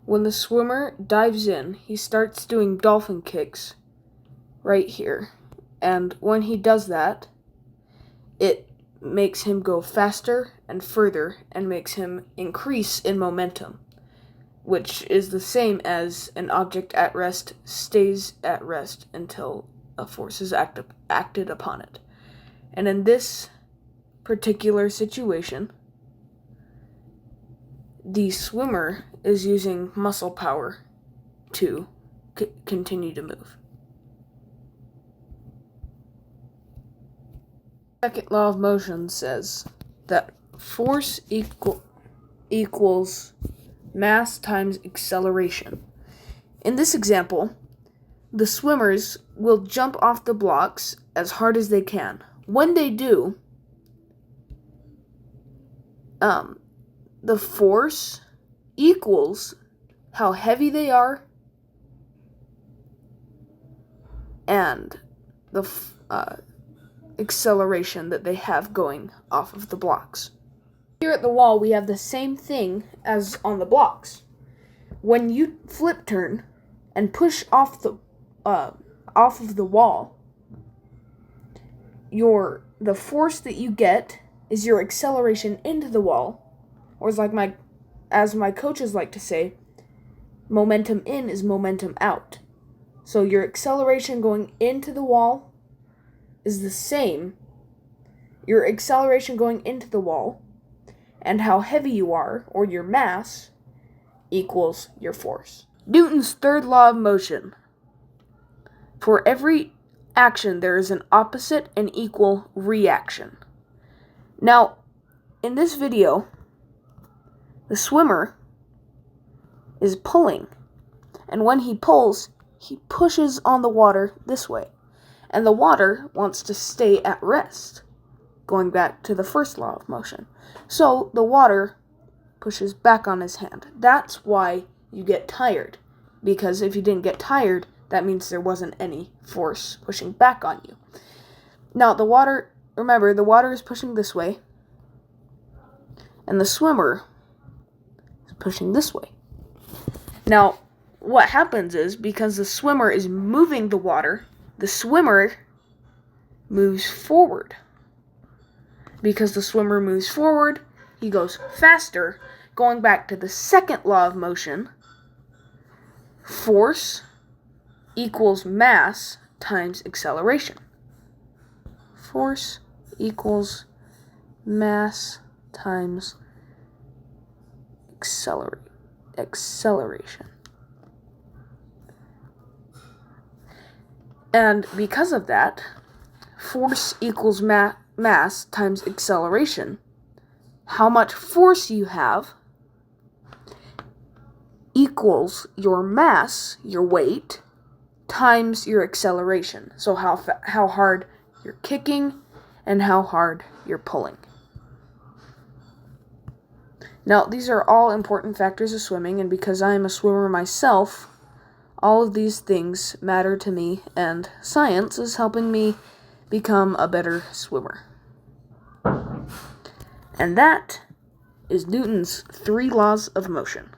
When the swimmer dives in, he starts doing dolphin kicks right here. And when he does that, it makes him go faster and further and makes him increase in momentum, which is the same as an object at rest stays at rest until a force is acted upon it. And in this particular situation, the swimmer is using muscle power to continue to move. Second law of motion says that force equals mass times acceleration. In this example, the swimmers will jump off the blocks as hard as they can. When they do, the force equals how heavy they are and the acceleration that they have going off of the blocks. Here at the wall, we have the same thing as on the blocks. When you flip turn and push off of the wall, the force that you get is your acceleration into the wall, or as my coaches like to say, momentum in is momentum out. So your acceleration going into the wall is the same. Your acceleration going into the wall and how heavy you are, or your mass, equals your force. Newton's third law of motion. For every action, there is an opposite and equal reaction. Now, in this video, the swimmer is pulling, and when he pulls, he pushes on the water this way, and the water wants to stay at rest, going back to the first law of motion. So the water pushes back on his hand. That's why you get tired, because if you didn't get tired, that means there wasn't any force pushing back on you. Now, remember, the water is pushing this way, and the swimmer is pushing this way. Now, what happens is, because the swimmer is moving the water, the swimmer moves forward. Because the swimmer moves forward, he goes faster. Going back to the second law of motion, force equals mass times acceleration. Force equals mass times acceleration. And because of that, force equals mass times acceleration. How much force you have equals your mass, your weight, times your acceleration. So how hard you're kicking and how hard you're pulling. Now, these are all important factors of swimming, and because I am a swimmer myself, all of these things matter to me, and science is helping me become a better swimmer. And that is Newton's 3 laws of motion.